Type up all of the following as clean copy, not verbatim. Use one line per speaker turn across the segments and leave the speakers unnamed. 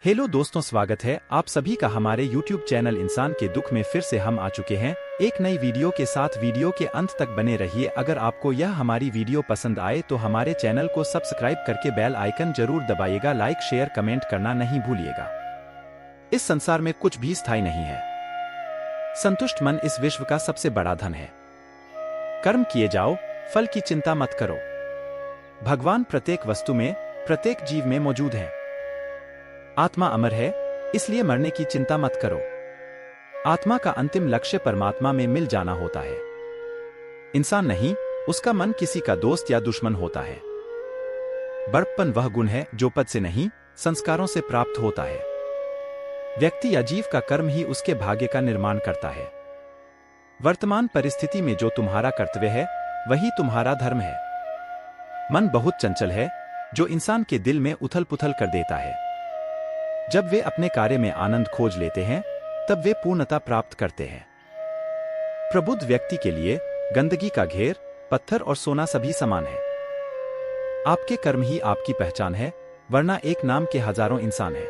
Hello दोस्तों, स्वागत है आप सभी का हमारे YouTube चैनल इंसान के दुख में। फिर से हम आ चुके हैं एक नई वीडियो के साथ। वीडियो के अंत तक बने रहिए। अगर आपको यह हमारी वीडियो पसंद आए तो हमारे चैनल को सब्सक्राइब करके बेल आइकन जरूर दबाइएगा। लाइक शेयर कमेंट करना नहीं भूलिएगा। इस संसार में कुछ भी स्थायी नहीं है। संतुष्ट मन इस विश्व का सबसे बड़ा धन है। कर्म किए जाओ, फल की चिंता मत करो। भगवान प्रत्येक वस्तु में, प्रत्येक जीव में मौजूद है। आत्मा अमर है, इसलिए मरने की चिंता मत करो। आत्मा का अंतिम लक्ष्य परमात्मा में मिल जाना होता है। इंसान नहीं, उसका मन किसी का दोस्त या दुश्मन होता है। बड़प्पन वह गुण है जो पद से नहीं, संस्कारों से प्राप्त होता है। व्यक्ति या जीव का कर्म ही उसके भाग्य का निर्माण करता है। वर्तमान परिस्थिति में जो तुम्हारा कर्तव्य है, वही तुम्हारा धर्म है। मन बहुत चंचल है, जो इंसान के दिल में उथल पुथल कर देता है। जब वे अपने कार्य में आनंद खोज लेते हैं, तब वे पूर्णता प्राप्त करते हैं। प्रबुद्ध व्यक्ति के लिए गंदगी का घेर, पत्थर और सोना सभी समान है। आपके कर्म ही आपकी पहचान है, वरना एक नाम के हजारों इंसान हैं।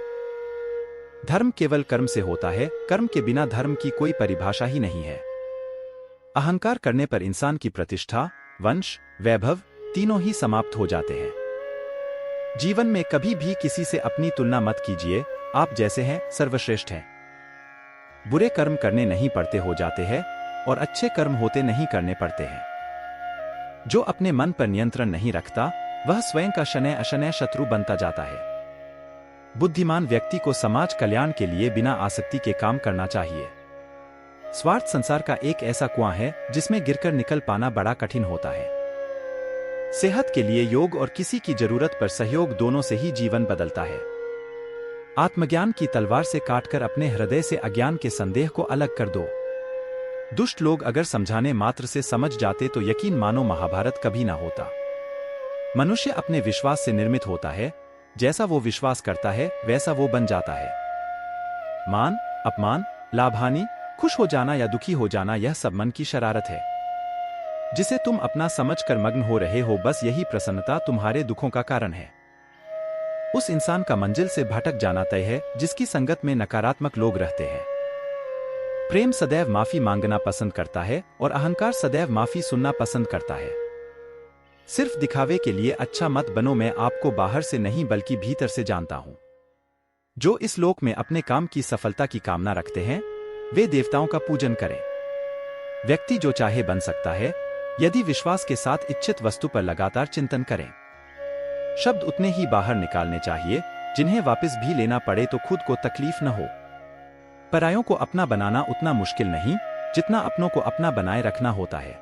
धर्म केवल कर्म से होता है, कर्म के बिना धर्म की कोई परिभाषा ही नहीं है। अहंकार करने पर इंसान की प्रतिष्ठा, वंश, वैभव तीनों ही समाप्त हो जाते हैं। जीवन में कभी भी किसी से अपनी तुलना मत कीजिए। आप जैसे हैं सर्वश्रेष्ठ हैं। बुरे कर्म करने नहीं पड़ते हो जाते हैं, और अच्छे कर्म होते नहीं करने पड़ते हैं। जो अपने मन पर नियंत्रण नहीं रखता, वह स्वयं का शनैः अशनैः शत्रु बनता जाता है। बुद्धिमान व्यक्ति को समाज कल्याण के लिए बिना आसक्ति के काम करना चाहिए। स्वार्थ संसार का एक ऐसा कुआं है जिसमें गिरकर निकल पाना बड़ा कठिन होता है। सेहत के लिए योग और किसी की जरूरत पर सहयोग, दोनों से ही जीवन बदलता है। आत्मज्ञान की तलवार से काटकर अपने हृदय से अज्ञान के संदेह को अलग कर दो। दुष्ट लोग अगर समझाने मात्र से समझ जाते तो यकीन मानो महाभारत कभी ना होता। मनुष्य अपने विश्वास से निर्मित होता है। जैसा वो विश्वास करता है, वैसा वो बन जाता है। मान, अपमान, लाभ हानि, खुश हो जाना या दुखी हो जाना, यह सब मन की शरारत है, जिसे तुम अपना समझकर मग्न हो रहे हो। बस यही प्रसन्नता तुम्हारे दुखों का कारण है। उस इंसान का मंजिल से भटक जाना तय है जिसकी संगत में नकारात्मक लोग रहते हैं। प्रेम सदैव माफी मांगना पसंद करता है और अहंकार सदैव माफी सुनना पसंद करता है। सिर्फ दिखावे के लिए अच्छा मत बनो। मैं आपको बाहर से नहीं बल्कि भीतर से जानता हूं। जो इस लोक में अपने काम की सफलता की कामना रखते हैं, वे देवताओं का पूजन करें। व्यक्ति जो चाहे बन सकता है, यदि विश्वास के साथ इच्छित वस्तु पर लगातार चिंतन करें। शब्द उतने ही बाहर निकालने चाहिए जिन्हें वापस भी लेना पड़े तो खुद को तकलीफ न हो। परायों को अपना बनाना उतना मुश्किल नहीं जितना अपनों को अपना बनाए रखना होता है।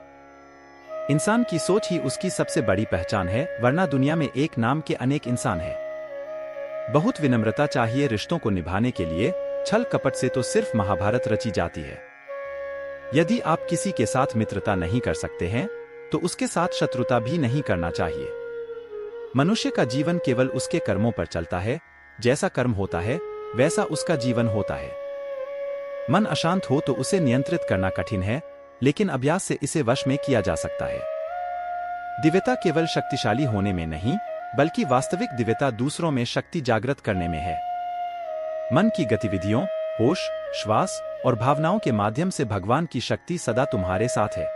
इंसान की सोच ही उसकी सबसे बड़ी पहचान है, वरना दुनिया में एक नाम के अनेक इंसान हैं। बहुत विनम्रता चाहिए रिश्तों को निभाने के लिए। छल कपट से तो सिर्फ महाभारत रची जाती है। यदि आप किसी के साथ मित्रता नहीं कर सकते हैं, तो उसके साथ शत्रुता भी नहीं करना चाहिए। मनुष्य का जीवन केवल उसके कर्मों पर चलता है। जैसा कर्म होता है, वैसा उसका जीवन होता है। मन अशांत हो तो उसे नियंत्रित करना कठिन है, लेकिन अभ्यास से इसे वश में किया जा सकता है। दिव्यता केवल शक्तिशाली होने में नहीं, बल्कि वास्तविक दिव्यता दूसरों में शक्ति जागृत करने में है। मन की गतिविधियों, होश, श्वास और भावनाओं के माध्यम से भगवान की शक्ति सदा तुम्हारे साथ है।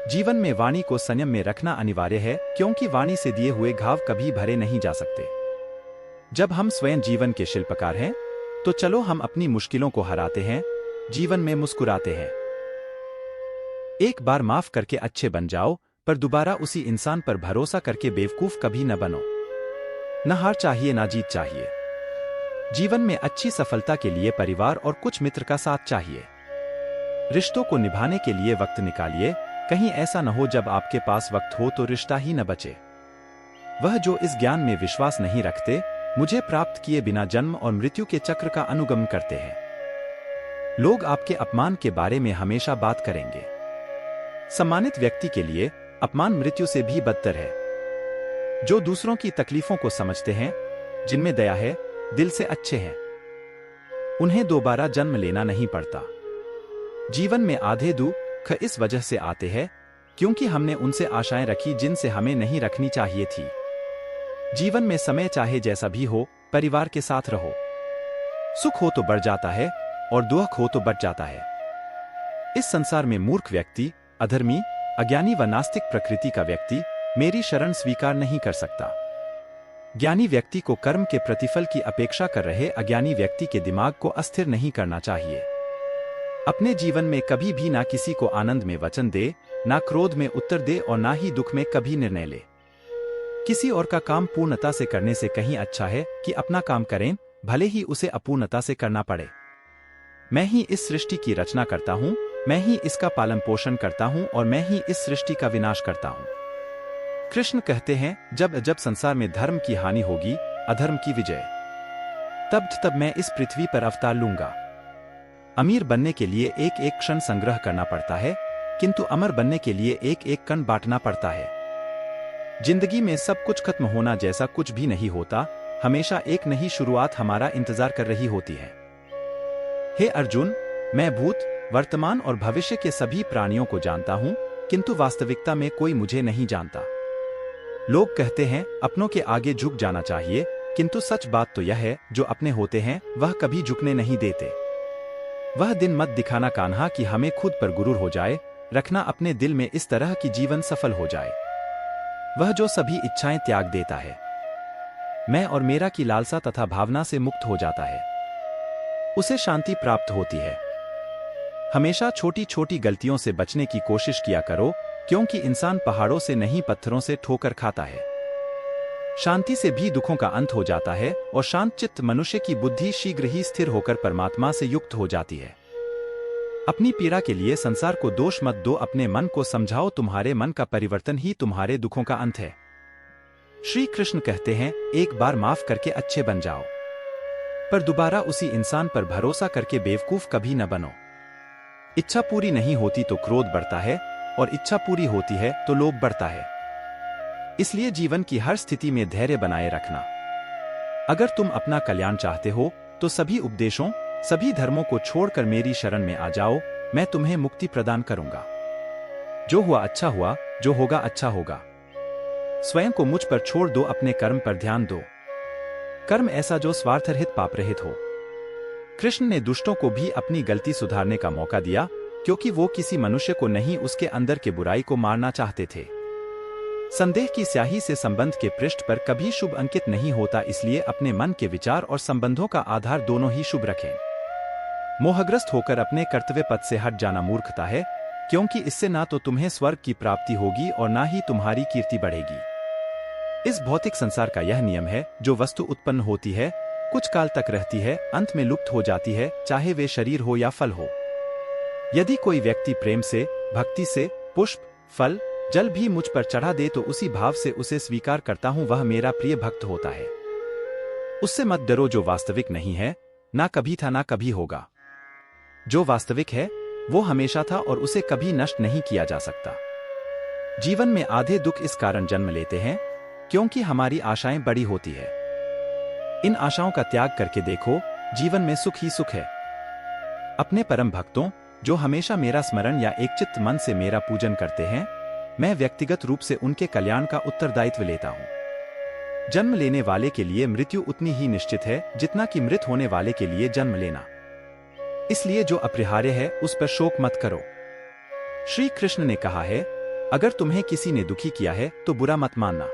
जीवन में वाणी को संयम में रखना अनिवार्य है, क्योंकि वाणी से दिए हुए घाव कभी भरे नहीं जा सकते। जब हम स्वयं जीवन के शिल्पकार हैं, तो चलो हम अपनी मुश्किलों को हराते हैं, जीवन में मुस्कुराते हैं। एक बार माफ करके अच्छे बन जाओ, पर दोबारा उसी इंसान पर भरोसा करके बेवकूफ कभी न बनो। न हार चाहिए, ना जीत चाहिए। जीवन में अच्छी सफलता के लिए परिवार और कुछ मित्र का साथ चाहिए। रिश्तों को निभाने के लिए वक्त निकालिए। कहीं ऐसा न हो जब आपके पास वक्त हो तो रिश्ता ही न बचे। वह जो इस ज्ञान में विश्वास नहीं रखते, मुझे प्राप्त किए बिना जन्म और मृत्यु के चक्र का अनुगमन करते हैं। लोग आपके अपमान के बारे में हमेशा बात करेंगे। सम्मानित व्यक्ति के लिए अपमान मृत्यु से भी बदतर है। जो दूसरों की तकलीफों को समझते हैं, जिनमें दया है, दिल से अच्छे हैं, उन्हें दोबारा जन्म लेना नहीं पड़ता। जीवन में आधे दुख इस वजह से आते हैं क्योंकि हमने उनसे आशाएं रखी जिनसे हमें नहीं रखनी चाहिए थी। जीवन में समय चाहे जैसा भी हो, परिवार के साथ रहो। सुख हो तो बढ़ जाता है और दुख हो तो बच जाता है। इस संसार में मूर्ख व्यक्ति, अधर्मी, अज्ञानी व नास्तिक प्रकृति का व्यक्ति मेरी शरण स्वीकार नहीं कर सकता। ज्ञानी व्यक्ति को कर्म के प्रतिफल की अपेक्षा कर रहे अज्ञानी व्यक्ति के दिमाग को अस्थिर नहीं करना चाहिए। अपने जीवन में कभी भी ना किसी को आनंद में वचन दे, ना क्रोध में उत्तर दे और ना ही दुख में कभी निर्णय ले। किसी और का काम पूर्णता से करने से कहीं अच्छा है कि अपना काम करें, भले ही उसे अपूर्णता से करना पड़े। मैं ही इस सृष्टि की रचना करता हूँ, मैं ही इसका पालन पोषण करता हूँ और मैं ही इस सृष्टि का विनाश करता हूँ। कृष्ण कहते हैं, जब जब संसार में धर्म की हानि होगी, अधर्म की विजय, तब मैं इस पृथ्वी पर अवतार लूंगा। अमीर बनने के लिए एक एक क्षण संग्रह करना पड़ता है, किंतु अमर बनने के लिए एक एक कण बांटना पड़ता है। जिंदगी में सब कुछ खत्म होना जैसा कुछ भी नहीं होता, हमेशा एक नई शुरुआत हमारा इंतजार कर रही होती है। हे अर्जुन, मैं भूत, वर्तमान और भविष्य के सभी प्राणियों को जानता हूं, किंतु वास्तविकता में कोई मुझे नहीं जानता। लोग कहते हैं अपनों के आगे झुक जाना चाहिए, किंतु सच बात तो यह है, जो अपने होते हैं वह कभी झुकने नहीं देते। वह दिन मत दिखाना कान्हा कि हमें खुद पर गुरूर हो जाए, रखना अपने दिल में इस तरह कि जीवन सफल हो जाए। वह जो सभी इच्छाएं त्याग देता है, मैं और मेरा की लालसा तथा भावना से मुक्त हो जाता है, उसे शांति प्राप्त होती है। हमेशा छोटी छोटी गलतियों से बचने की कोशिश किया करो, क्योंकि इंसान पहाड़ों से नहीं पत्थरों से ठोकर खाता है। शांति से भी दुखों का अंत हो जाता है और शांत चित्त मनुष्य की बुद्धि शीघ्र ही स्थिर होकर परमात्मा से युक्त हो जाती है। अपनी पीड़ा के लिए संसार को दोष मत दो, अपने मन को समझाओ, तुम्हारे मन का परिवर्तन ही तुम्हारे दुखों का अंत है। श्री कृष्ण कहते हैं, एक बार माफ करके अच्छे बन जाओ, पर दोबारा उसी इंसान पर भरोसा करके बेवकूफ कभी न बनो। इच्छा पूरी नहीं होती तो क्रोध बढ़ता है और इच्छा पूरी होती है तो लोभ बढ़ता है। इसलिए जीवन की हर स्थिति में धैर्य बनाए रखना। अगर तुम अपना कल्याण चाहते हो तो सभी उपदेशों, सभी धर्मों को छोड़कर मेरी शरण में आ जाओ, मैं तुम्हें मुक्ति प्रदान करूंगा। जो हुआ अच्छा हुआ, जो होगा अच्छा होगा। स्वयं को मुझ पर छोड़ दो, अपने कर्म पर ध्यान दो। कर्म ऐसा जो स्वार्थरहित पाप रहित हो। कृष्ण ने दुष्टों को भी अपनी गलती सुधारने का मौका दिया, क्योंकि वो किसी मनुष्य को नहीं, उसके अंदर के बुराई को मारना चाहते थे। संदेह की स्याही से संबंध के पृष्ठ पर कभी शुभ अंकित नहीं होता, इसलिए अपने मन के विचार और संबंधों का आधार दोनों ही शुभ रखें। मोहग्रस्त होकर अपने कर्तव्य पथ से हट जाना मूर्खता है, क्योंकि इससे ना तो तुम्हें स्वर्ग की प्राप्ति होगी और ना ही तुम्हारी कीर्ति बढ़ेगी। इस भौतिक संसार का यह नियम है, जो वस्तु उत्पन्न होती है, कुछ काल तक रहती है, अंत में लुप्त हो जाती है, चाहे वे शरीर हो या फल हो। यदि कोई व्यक्ति प्रेम से, भक्ति से पुष्प, फल, जल भी मुझ पर चढ़ा दे तो उसी भाव से उसे स्वीकार करता हूं, वह मेरा प्रिय भक्त होता है। उससे मत डरो, जो वास्तविक नहीं है, ना कभी था ना कभी होगा। जो वास्तविक है वो हमेशा था और उसे कभी नष्ट नहीं किया जा सकता। जीवन में आधे दुख इस कारण जन्म लेते हैं क्योंकि हमारी आशाएं बड़ी होती है। इन आशाओं का त्याग करके देखो, जीवन में सुख ही सुख है। अपने परम भक्तों, जो हमेशा मेरा स्मरण या एक चित्त मन से मेरा पूजन करते हैं, मैं व्यक्तिगत रूप से उनके कल्याण का उत्तरदायित्व लेता हूं। जन्म लेने वाले के लिए मृत्यु उतनी ही निश्चित है जितना कि मृत होने वाले के लिए जन्म लेना। इसलिए जो अपरिहार्य है उस पर शोक मत करो। श्री कृष्ण ने कहा है, अगर तुम्हें किसी ने दुखी किया है तो बुरा मत मानना।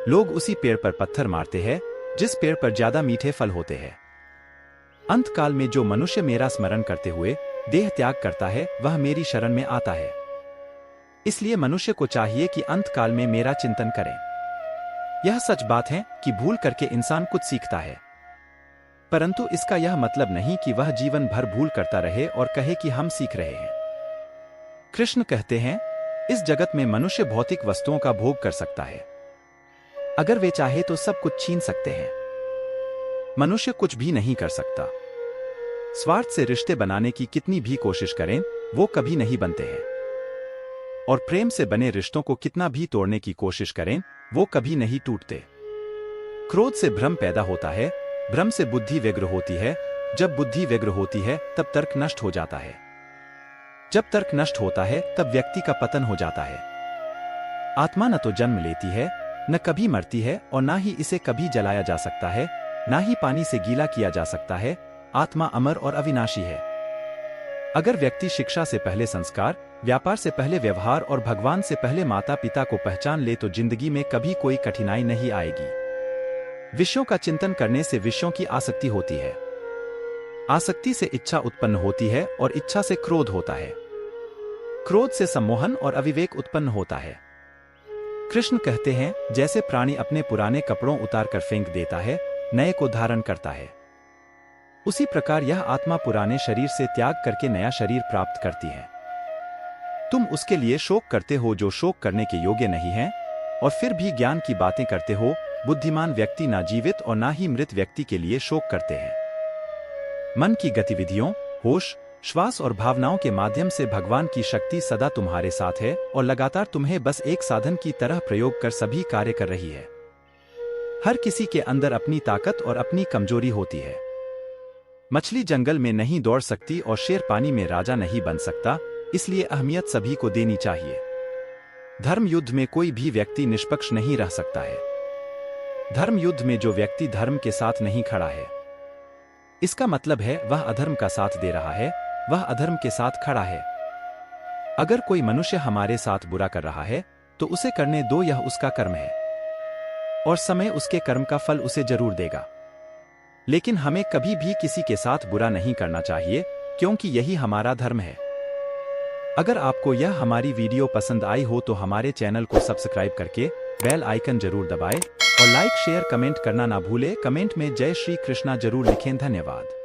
लोग उसी पेड़ पर पत्थर मारते हैं जिस पेड़ पर ज्यादा मीठे फल होते हैं। अंत काल में जो मनुष्य मेरा स्मरण करते हुए देह त्याग करता है, वह मेरी शरण में आता है। इसलिए मनुष्य को चाहिए कि अंत काल में मेरा चिंतन करें। यह सच बात है कि भूल करके इंसान कुछ सीखता है, परंतु इसका यह मतलब नहीं कि वह जीवन भर भूल करता रहे और कहे कि हम सीख रहे हैं। कृष्ण कहते हैं, इस जगत में मनुष्य भौतिक वस्तुओं का भोग कर सकता है। अगर वे चाहे तो सब कुछ छीन सकते हैं। मनुष्य कुछ भी नहीं कर सकता। स्वार्थ से रिश्ते बनाने की कितनी भी कोशिश करें, वो कभी नहीं बनते हैं। और प्रेम से बने रिश्तों को कितना भी तोड़ने की कोशिश करें, वो कभी नहीं टूटते। क्रोध से भ्रम पैदा होता है, भ्रम से बुद्धि व्यग्र होती है, जब बुद्धि व्यग्र होती है तब तर्क नष्ट हो जाता है, जब तर्क नष्ट होता है तब व्यक्ति का पतन हो जाता है। आत्मा न तो जन्म लेती है, न कभी मरती है और ना ही इसे कभी जलाया जा सकता है, ना ही पानी से गीला किया जा सकता है। आत्मा अमर और अविनाशी है। अगर व्यक्ति शिक्षा से पहले संस्कार, व्यापार से पहले व्यवहार और भगवान से पहले माता पिता को पहचान ले तो जिंदगी में कभी कोई कठिनाई नहीं आएगी। विषयों का चिंतन करने से विषयों की आसक्ति होती है। आसक्ति से इच्छा उत्पन्न होती है और इच्छा से क्रोध होता है। क्रोध से सम्मोहन और अविवेक उत्पन्न होता है। कृष्ण कहते हैं, जैसे प्राणी अपने पुराने कपड़ों उतार कर फेंक देता है, नए को धारण करता है, उसी प्रकार यह आत्मा पुराने शरीर से त्याग करके नया शरीर प्राप्त करती है। तुम उसके लिए शोक करते हो जो शोक करने के योग्य नहीं है, और फिर भी ज्ञान की बातें करते हो। बुद्धिमान व्यक्ति ना जीवित और ना ही मृत व्यक्ति के लिए शोक करते हैं। मन की गतिविधियों, होश, श्वास और भावनाओं के माध्यम से भगवान की शक्ति सदा तुम्हारे साथ है और लगातार तुम्हें बस एक साधन की तरह प्रयोग कर सभी कार्य कर रही है। हर किसी के अंदर अपनी ताकत और अपनी कमजोरी होती है। मछली जंगल में नहीं दौड़ सकती और शेर पानी में राजा नहीं बन सकता, इसलिए अहमियत सभी को देनी चाहिए। धर्म युद्ध में कोई भी व्यक्ति निष्पक्ष नहीं रह सकता है। धर्म युद्ध में जो व्यक्ति धर्म के साथ नहीं खड़ा है, इसका मतलब है वह अधर्म का साथ दे रहा है, वह अधर्म के साथ खड़ा है। अगर कोई मनुष्य हमारे साथ बुरा कर रहा है तो उसे करने दो, यह उसका कर्म है और समय उसके कर्म का फल उसे जरूर देगा। लेकिन हमें कभी भी किसी के साथ बुरा नहीं करना चाहिए, क्योंकि यही हमारा धर्म है। अगर आपको यह हमारी वीडियो पसंद आई हो तो हमारे चैनल को सब्सक्राइब करके बेल आइकन जरूर दबाएं और लाइक शेयर कमेंट करना ना भूले। कमेंट में जय श्री कृष्णा जरूर लिखें। धन्यवाद।